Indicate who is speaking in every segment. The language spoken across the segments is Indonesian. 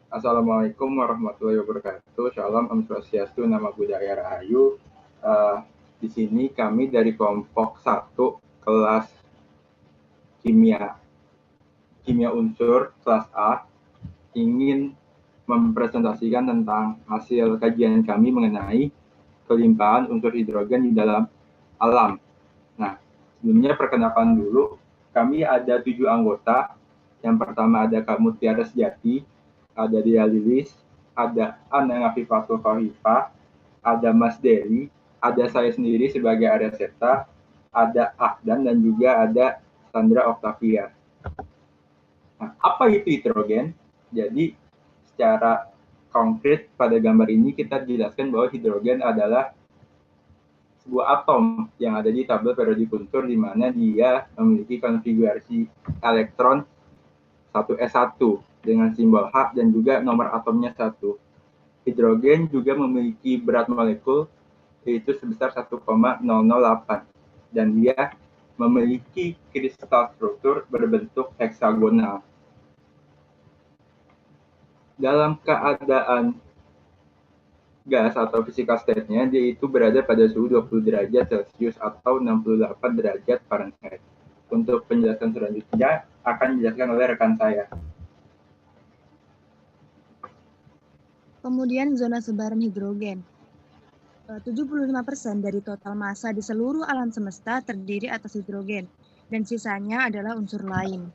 Speaker 1: Assalamualaikum warahmatullahi wabarakatuh. Shalom, Om Swastiastu, Nama Budaya Rahayu. Di sini kami dari kelompok 1 kelas kimia unsur kelas A ingin mempresentasikan tentang hasil kajian kami mengenai kelimpahan unsur hidrogen di dalam alam. Nah, sebelumnya perkenalkan dulu, kami ada 7 anggota. Yang pertama ada Kak Mutiara Sejati, ada Dia Lilis, ada Ana Ngafifatul Khawifah, ada Mas Dery, ada saya sendiri sebagai Arya Seta, ada Ahdan, dan juga ada Sandra Octavia. Nah, apa itu hidrogen? Jadi, secara konkret pada gambar ini kita jelaskan bahwa hidrogen adalah sebuah atom yang ada di tabel periodik unsur di mana dia memiliki konfigurasi elektron 1s1 dengan simbol H dan juga nomor atomnya 1. Hidrogen juga memiliki berat molekul yaitu sebesar 1,008 dan dia memiliki kristal struktur berbentuk heksagonal. Dalam keadaan gas atau physical state-nya, dia itu berada pada suhu 20 derajat Celcius atau 68 derajat Fahrenheit. Untuk penjelasan selanjutnya akan dijelaskan oleh rekan saya.
Speaker 2: Kemudian zona sebaran hidrogen. 75% dari total massa di seluruh alam semesta terdiri atas hidrogen, dan sisanya adalah unsur lain.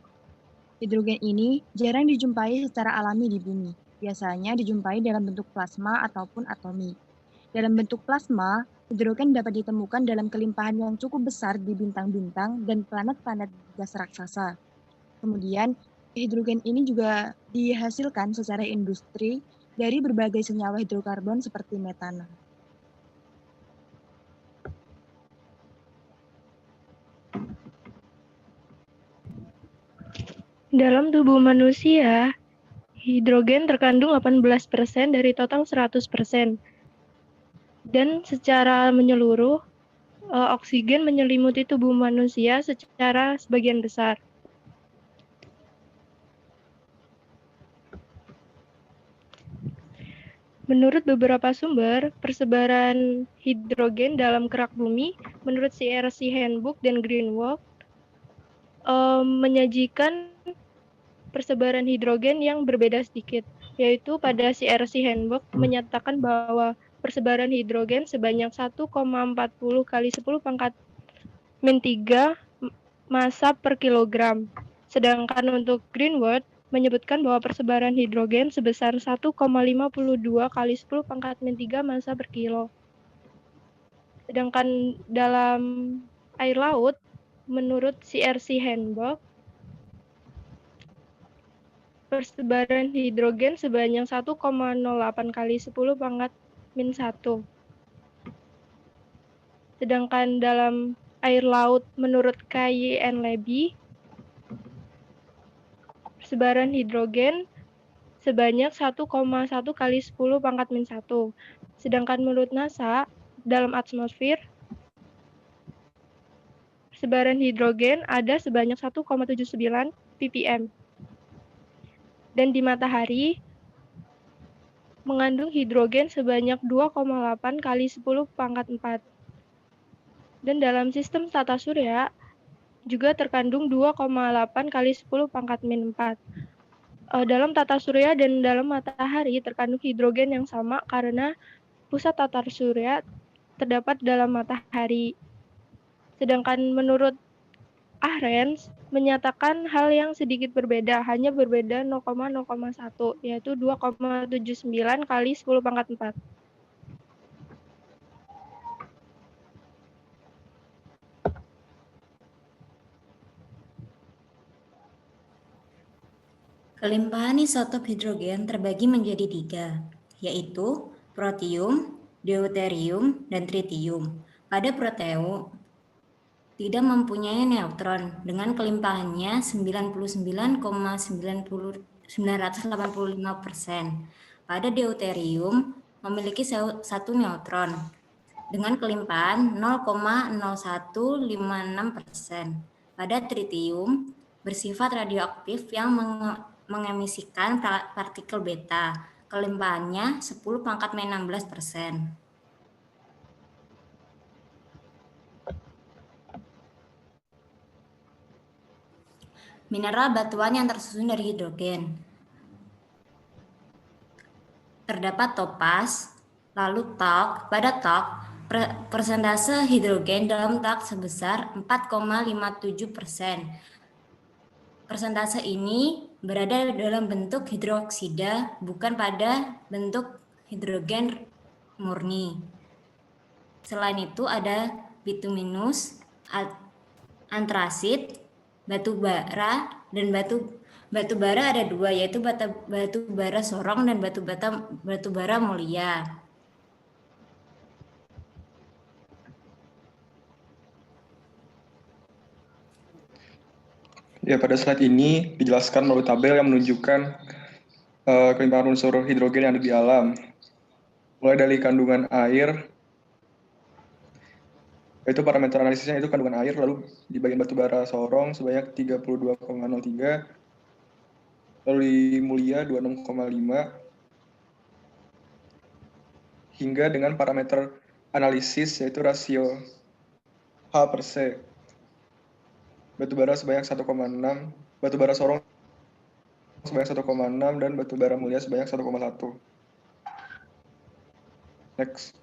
Speaker 2: Hidrogen ini jarang dijumpai secara alami di bumi. Biasanya dijumpai dalam bentuk plasma ataupun atomi. Dalam bentuk plasma, hidrogen dapat ditemukan dalam kelimpahan yang cukup besar di bintang-bintang dan planet-planet gas raksasa. Kemudian, hidrogen ini juga dihasilkan secara industri dari berbagai senyawa hidrokarbon seperti metana.
Speaker 3: Dalam tubuh manusia, hidrogen terkandung 18% dari total 100%. Dan secara menyeluruh, oksigen menyelimuti tubuh manusia secara sebagian besar. Menurut beberapa sumber, persebaran hidrogen dalam kerak bumi, menurut CRC Handbook dan Greenwald, menyajikan persebaran hidrogen yang berbeda sedikit, yaitu pada CRC Handbook menyatakan bahwa persebaran hidrogen sebanyak 1,40 kali 10 pangkat min 3 massa per kilogram. Sedangkan untuk Greenwald menyebutkan bahwa persebaran hidrogen sebesar 1,52 kali 10 pangkat min 3 massa per kilo. Sedangkan dalam air laut, menurut CRC Handbook, persebaran hidrogen sebanyak 1,08 kali 10 pangkat min 1. Sedangkan dalam air laut menurut KYN Levy, persebaran hidrogen sebanyak 1,1 kali 10 pangkat min 1. Sedangkan menurut NASA, dalam atmosfer, persebaran hidrogen ada sebanyak 1,79 ppm. Dan di matahari, mengandung hidrogen sebanyak 2,8 kali 10 pangkat 4. Dan dalam sistem tata surya juga terkandung 2,8 kali 10 pangkat min 4. Dalam tata surya dan dalam matahari terkandung hidrogen yang sama karena pusat tata surya terdapat dalam matahari. Sedangkan menurut Ahrens menyatakan hal yang sedikit berbeda, hanya berbeda 0,01, yaitu 2,79 kali 10 pangkat 4.
Speaker 4: Kelimpahan isotop hidrogen terbagi menjadi 3, yaitu protium, deuterium, dan tritium. Pada proteum, tidak mempunyai neutron dengan kelimpahannya 99,985%. Pada deuterium memiliki satu neutron dengan kelimpahan 0,0156%. Pada tritium bersifat radioaktif yang mengemisikan partikel beta. Kelimpahannya 10⁻16%. Mineral batuan yang tersusun dari hidrogen. Terdapat topas, lalu talk. Pada talk, persentase hidrogen dalam talk sebesar 4,57%. Persentase ini berada dalam bentuk hidroksida, bukan pada bentuk hidrogen murni. Selain itu ada bituminus, antrasit, batu bara, dan batu bara ada dua, yaitu batu bara sorong dan batu bara mulia.
Speaker 5: Ya, pada slide ini dijelaskan melalui tabel yang menunjukkan kelimpahan unsur hidrogen yang ada di alam. Mulai dari kandungan air, yaitu parameter analisisnya itu kandungan air, lalu di bagian batu bara sorong sebanyak 32,03, lalu di mulia 26,5, hingga dengan parameter analisis yaitu rasio H/C. Batu bara sebanyak 1,6, batu bara sorong sebanyak 1,6, dan batu bara mulia sebanyak 1,1. Next.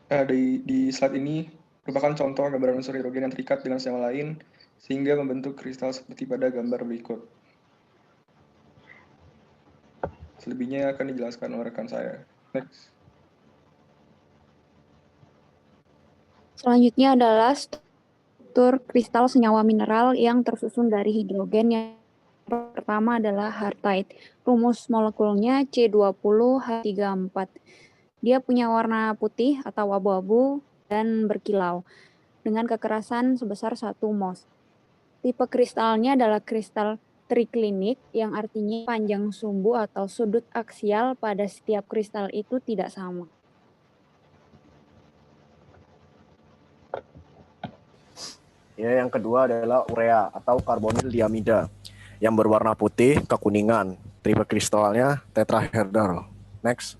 Speaker 5: Nah, di slide ini merupakan contoh gambaran unsur hidrogen yang terikat dengan senyawa lain sehingga membentuk kristal seperti pada gambar berikut. Selebihnya akan dijelaskan oleh rekan saya. Next.
Speaker 6: Selanjutnya adalah struktur kristal senyawa mineral yang tersusun dari hidrogen. Yang pertama adalah hardite. Rumus molekulnya C20H34. Dia punya warna putih atau abu-abu dan berkilau dengan kekerasan sebesar 1 mos. Tipe kristalnya adalah kristal triklinik, yang artinya panjang sumbu atau sudut aksial pada setiap kristal itu tidak sama.
Speaker 7: Ya, yang kedua adalah urea atau karbonil diamida yang berwarna putih kekuningan. Tipe kristalnya tetrahedral. Next.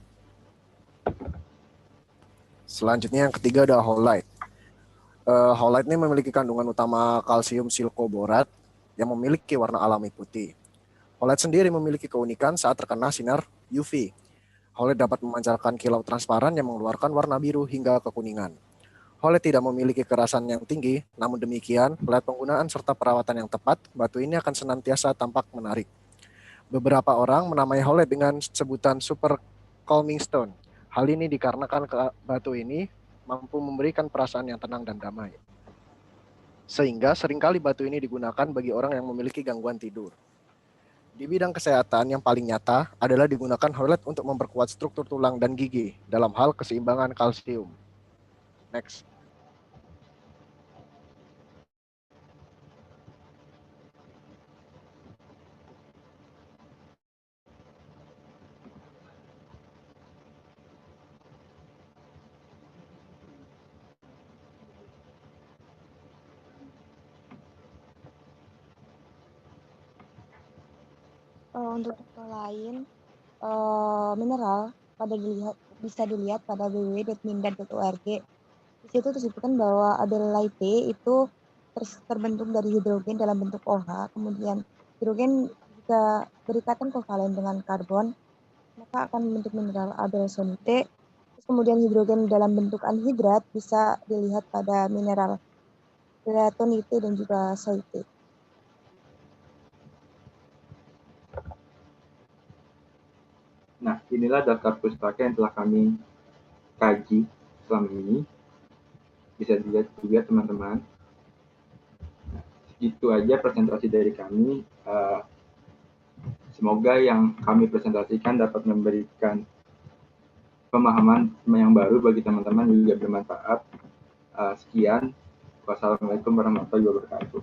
Speaker 7: Selanjutnya yang ketiga adalah halide. Halide ini memiliki kandungan utama kalsium silkoborat yang memiliki warna alami putih. Halide sendiri memiliki keunikan saat terkena sinar UV. Halide dapat memancarkan kilau transparan yang mengeluarkan warna biru hingga kekuningan. Halide tidak memiliki kekerasan yang tinggi, namun demikian, lewat penggunaan serta perawatan yang tepat, batu ini akan senantiasa tampak menarik. Beberapa orang menamai halide dengan sebutan super calming stone. Hal ini dikarenakan batu ini mampu memberikan perasaan yang tenang dan damai. Sehingga seringkali batu ini digunakan bagi orang yang memiliki gangguan tidur. Di bidang kesehatan yang paling nyata adalah digunakan halide untuk memperkuat struktur tulang dan gigi dalam hal keseimbangan kalsium. Next.
Speaker 2: Untuk contoh lain, mineral bisa dilihat pada www.mindad.org. Di situ disebutkan bahwa abelite itu terbentuk dari hidrogen dalam bentuk OH, kemudian hidrogen jika berikatan kovalen dengan karbon, maka akan membentuk mineral abelsonite. Kemudian hidrogen dalam bentuk anhidrat bisa dilihat pada mineral platonite dan juga soite.
Speaker 1: Nah, inilah daftar pustaka yang telah kami kaji selama ini. Bisa dilihat juga teman-teman. Nah, itu aja presentasi dari kami. Semoga yang kami presentasikan dapat memberikan pemahaman yang baru bagi teman-teman, juga bermanfaat. Sekian. Wassalamualaikum warahmatullahi wabarakatuh.